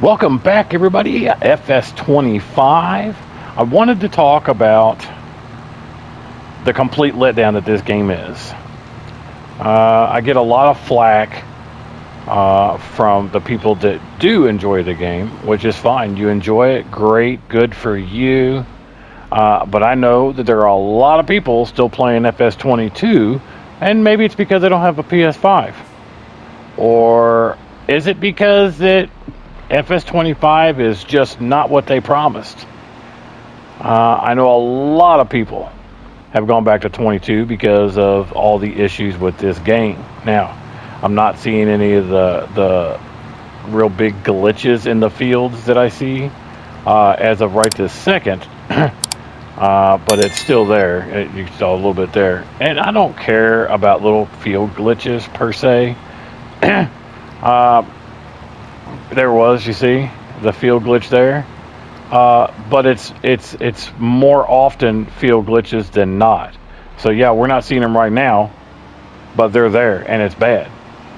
Welcome back, everybody. FS25. I wanted to talk about the complete letdown that this game is. I get a lot of flack from the people that do enjoy the game, which is fine. You enjoy it, great, good for you. But I know that there are a lot of people still playing FS22, and maybe it's because they don't have a PS5. Or is it because that FS25 is just not what they promised? I know a lot of people have gone back to 22 because of all the issues with this game. Now, I'm not seeing any of the real big glitches in the fields that I see as of right this second, but it's still there. You saw a little bit there. And I don't care about little field glitches per se. There was, you see, the field glitch there, but it's more often field glitches than not. So yeah, we're not seeing them right now, but they're there, and it's bad.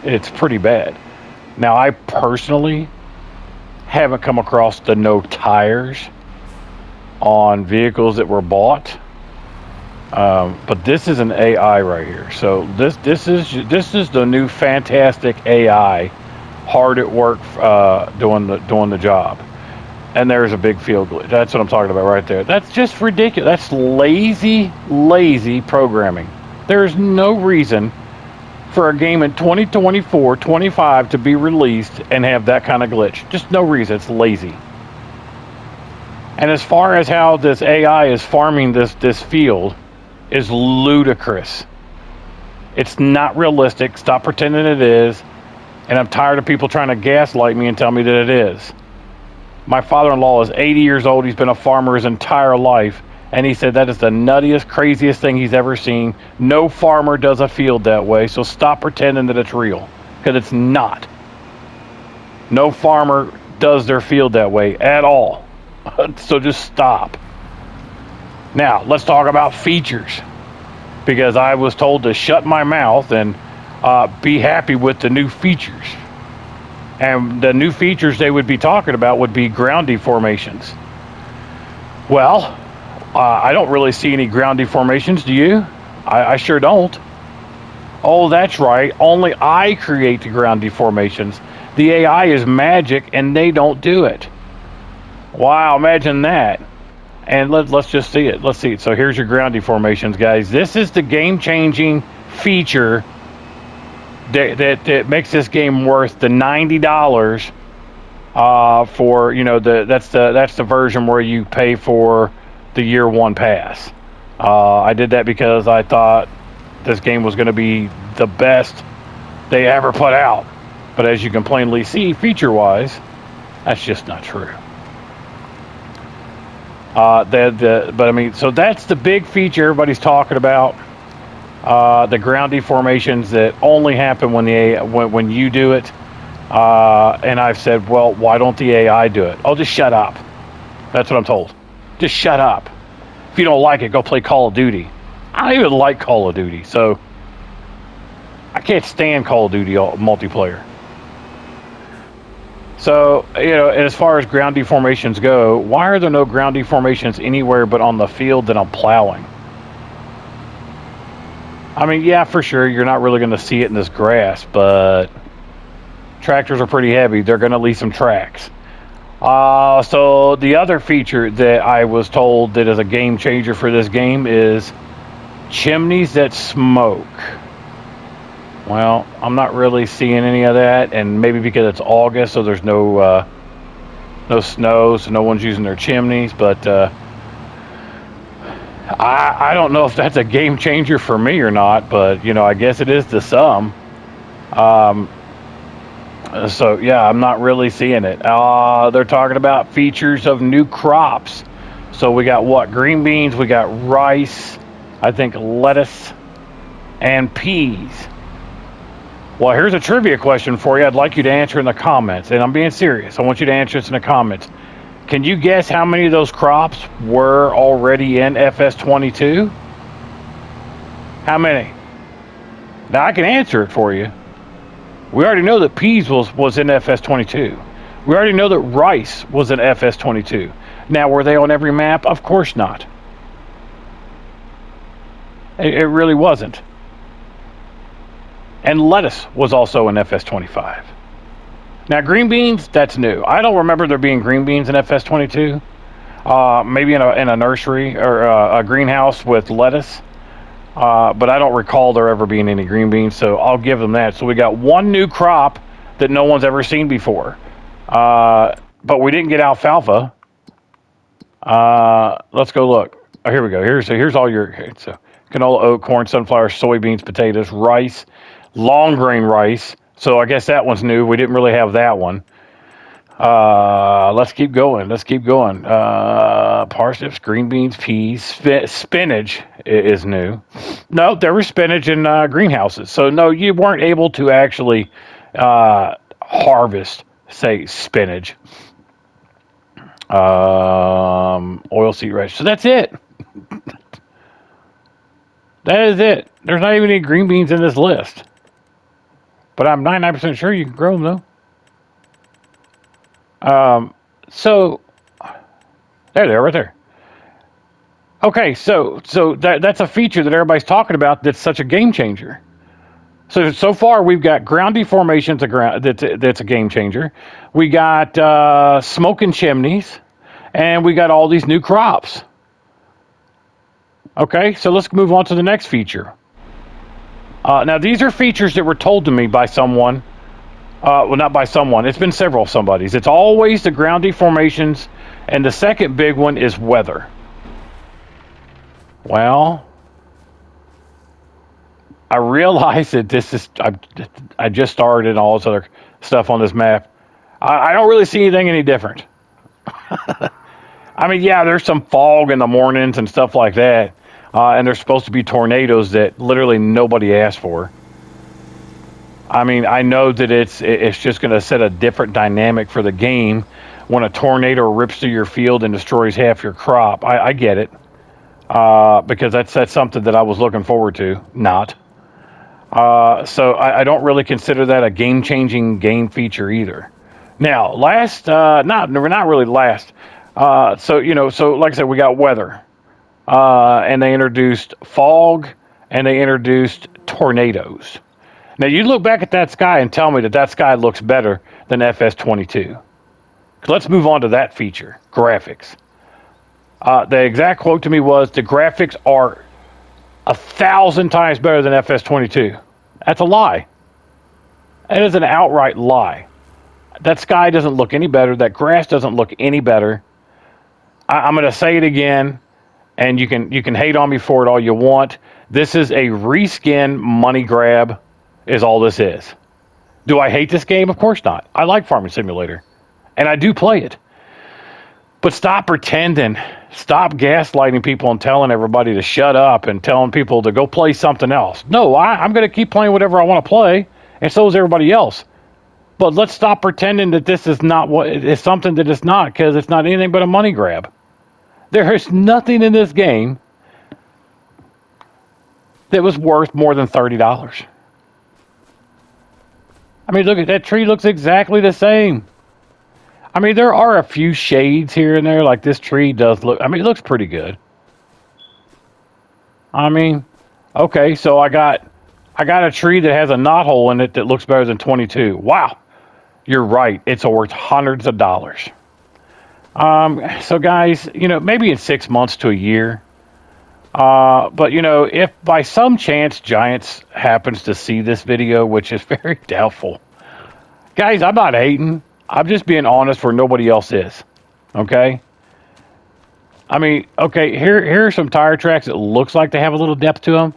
It's pretty bad. Now, I personally haven't come across the no tires on vehicles that were bought, but this is an AI right here. So this is the new fantastic AI. Hard at work doing the job, and there's a big field glitch. That's what I'm talking about right there. That's just ridiculous. That's lazy programming. There's no reason for a game in 2024, 25 to be released and have that kind of glitch. Just no reason. It's lazy. And as far as how this AI is farming this field is ludicrous. It's not realistic. Stop pretending it is. And I'm tired of people trying to gaslight me and tell me that it is. My father-in-law is 80 years old. He's been a farmer his entire life. And he said that is the nuttiest, craziest thing he's ever seen. No farmer does a field that way. So stop pretending that it's real. Because it's not. No farmer does their field that way at all. So just stop. Now, let's talk about features. Because I was told to shut my mouth and be happy with the new features. And the new features they would be talking about would be ground deformations. Well, I don't really see any ground deformations, do you? I sure don't. Oh, that's right. Only I create the ground deformations. The AI is magic and they don't do it. Wow, imagine that. And let's just see it. Let's see it. So here's your ground deformations, guys. This is the game-changing feature that makes this game worth the $90 for, you know, that's the version where you pay for the year one pass. I did that because I thought this game was going to be the best they ever put out, but as you can plainly see, feature wise, that's just not true. But I mean, so that's the big feature everybody's talking about. The ground deformations that only happen when you do it, and I've said, well, why don't the AI do it? Oh, just shut up. That's what I'm told. Just shut up. If you don't like it, go play Call of Duty. I don't even like Call of Duty, so I can't stand Call of Duty multiplayer. So, you know, and as far as ground deformations go, why are there no ground deformations anywhere but on the field that I'm plowing? I mean, yeah, for sure, you're not really going to see it in this grass, but tractors are pretty heavy. They're going to leave some tracks. So the other feature that I was told that is a game changer for this game is chimneys that smoke. Well, I'm not really seeing any of that, and maybe because it's August, so there's no snow, so no one's using their chimneys, but I don't know if that's a game changer for me or not, but, you know, I guess it is to some. So, yeah, I'm not really seeing it. They're talking about features of new crops. So we got what? Green beans, we got rice, I think lettuce, and peas. Well, here's a trivia question for you I'd like you to answer in the comments, and I'm being serious. I want you to answer this in the comments. Can you guess how many of those crops were already in FS22? How many? Now, I can answer it for you. We already know that peas was in FS22. We already know that rice was an FS22. Now, were they on every map? Of course not. It really wasn't. And lettuce was also an FS25. Now, green beans, that's new. I don't remember there being green beans in FS22. Maybe in a nursery or a greenhouse with lettuce. But I don't recall there ever being any green beans, so I'll give them that. So we got one new crop that no one's ever seen before. But we didn't get alfalfa. Let's go look. Oh, here we go. Here's all your so canola, oat, corn, sunflower, soybeans, potatoes, rice, long grain rice. So I guess that one's new. We didn't really have that one. Let's keep going. Parsnips, green beans, peas, spinach is new. No, there was spinach in greenhouses. So no, you weren't able to actually harvest, say, spinach. Oilseed rice. So that's it. That is it. There's not even any green beans in this list. But I'm 99% sure you can grow them, though. So there they are right there. Okay, so that's a feature that everybody's talking about that's such a game changer. So far we've got ground deformations that's a game changer. We got smoking chimneys, and we got all these new crops. Okay, so let's move on to the next feature. Now these are features that were told to me by someone. Well, not by someone. It's been several somebodies. It's always the ground deformations, and the second big one is weather. Well, I realize that this is... I just started all this other stuff on this map. I don't really see anything any different. I mean, yeah, there's some fog in the mornings and stuff like that. And there's supposed to be tornadoes that literally nobody asked for. I mean, I know that it's just going to set a different dynamic for the game when a tornado rips through your field and destroys half your crop. I get it. Because that's something that I was looking forward to. Not. So I don't really consider that a game-changing game feature either. Now, not really last. So like I said, we got weather. And they introduced fog, and they introduced tornadoes. Now, you look back at that sky and tell me that sky looks better than FS22. Let's move on to that feature, graphics. The exact quote to me was, the graphics are 1,000 times better than FS22. That's a lie. That is an outright lie. That sky doesn't look any better. That grass doesn't look any better. I'm going to say it again. And you can hate on me for it all you want. This is a reskin money grab, is all this is. Do I hate this game? Of course not. I like Farming Simulator, and I do play it. But stop pretending. Stop gaslighting people and telling everybody to shut up and telling people to go play something else. No, I'm going to keep playing whatever I want to play, and so is everybody else. But let's stop pretending that this is not what it's something that it's not, because it's not anything but a money grab. There is nothing in this game that was worth more than $30. I mean, look at that tree. Looks exactly the same. I mean, there are a few shades here and there. Like this tree does look... I mean, it looks pretty good. I mean, okay, so I got a tree that has a knothole in it that looks better than 22. Wow. You're right. It's worth hundreds of dollars. So guys, maybe in 6 months to a year, but if by some chance Giants happens to see this video, which is very doubtful, guys, I'm not hating. I'm just being honest where nobody else is. Okay. I mean, okay, here are some tire tracks that looks like they have a little depth to them,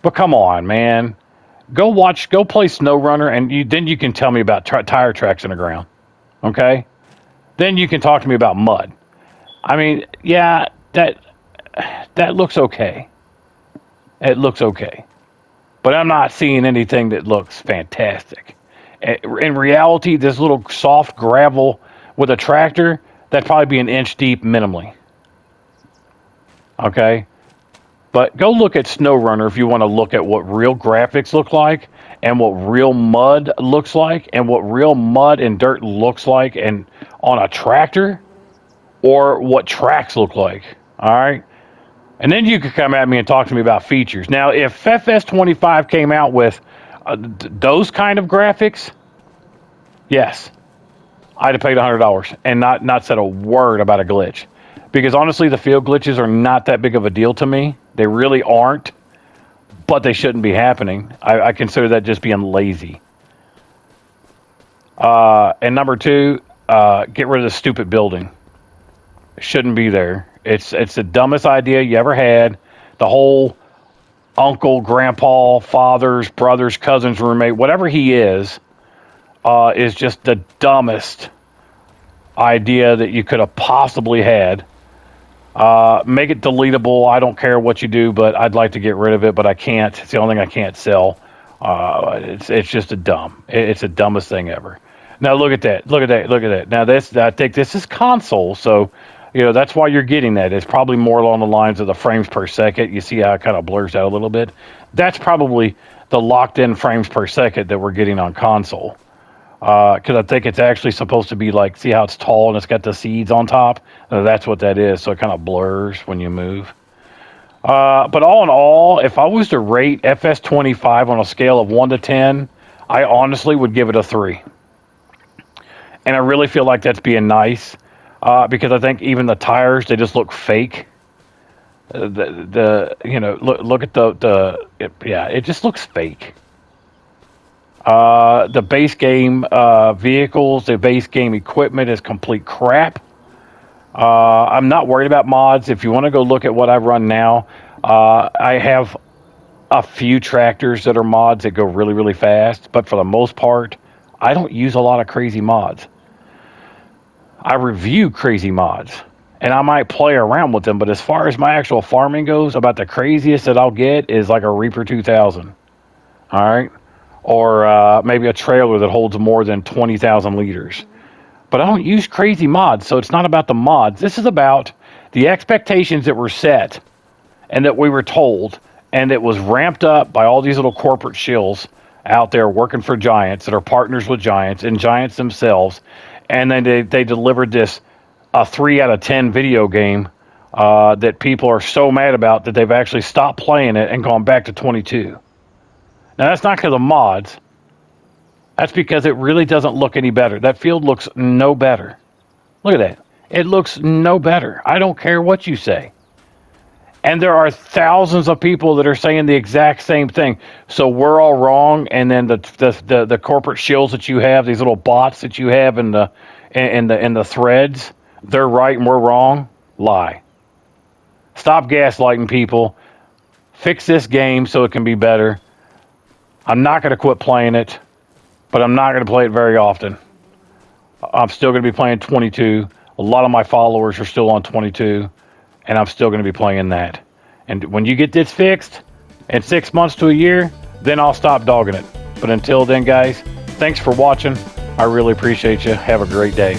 but come on, man, go play SnowRunner, and then you can tell me about tire tracks in the ground. Okay. Then you can talk to me about mud. I mean, yeah, that looks okay. It looks okay. But I'm not seeing anything that looks fantastic. In reality, this little soft gravel with a tractor, that'd probably be an inch deep minimally. Okay? But go look at SnowRunner if you want to look at what real graphics look like. and what real mud looks like, and what real mud and dirt looks like, and on a tractor, or what tracks look like. All right. And then you could come at me and talk to me about features. Now, if FS25 came out with those kind of graphics, yes, I'd have paid $100 and not said a word about a glitch. Because honestly, the field glitches are not that big of a deal to me. They really aren't, but they shouldn't be happening. I consider that just being lazy. And number two, get rid of the stupid building. It shouldn't be there. It's the dumbest idea you ever had. The whole uncle, grandpa, fathers, brothers, cousins, roommate, whatever he is just the dumbest idea that you could have possibly had. Make it deletable. I don't care what you do, but I'd like to get rid of it, but I can't. It's the only thing I can't sell. It's just it's the dumbest thing ever. Now look at that. Look at that. Look at that. Now I think this is console, so that's why you're getting that. It's probably more along the lines of the frames per second. You see how it kind of blurs out a little bit. That's probably the locked-in frames per second that we're getting on console. Because I think it's actually supposed to be like, see how it's tall and it's got the seeds on top? That's what that is, so it kind of blurs when you move. But all in all, if I was to rate FS25 on a scale of 1 to 10, I honestly would give it a 3. And I really feel like that's being nice, because I think even the tires, they just look fake. Look at it just looks fake. The base game vehicles, the base game equipment is complete crap. I'm not worried about mods. If you want to go look at what I run now, I have a few tractors that are mods that go really, really fast. But for the most part, I don't use a lot of crazy mods. I review crazy mods, and I might play around with them. But as far as my actual farming goes, about the craziest that I'll get is like a Reaper 2000. All right. Or maybe a trailer that holds more than 20,000 liters. But I don't use crazy mods, so it's not about the mods. This is about the expectations that were set and that we were told, and it was ramped up by all these little corporate shills out there working for giants that are partners with giants and giants themselves. And then they delivered this a 3 out of 10 video game that people are so mad about that they've actually stopped playing it and gone back to 22. Now, that's not because of mods. That's because it really doesn't look any better. That field looks no better. Look at that. It looks no better. I don't care what you say. And there are thousands of people that are saying the exact same thing. So we're all wrong, and then the corporate shills that you have, these little bots that you have in the threads, they're right and we're wrong. Lie. Stop gaslighting people. Fix this game so it can be better. I'm not going to quit playing it, but I'm not going to play it very often. I'm still going to be playing 22. A lot of my followers are still on 22, and I'm still going to be playing that. And when you get this fixed in 6 months to a year, then I'll stop dogging it. But until then, guys, thanks for watching. I really appreciate you. Have a great day.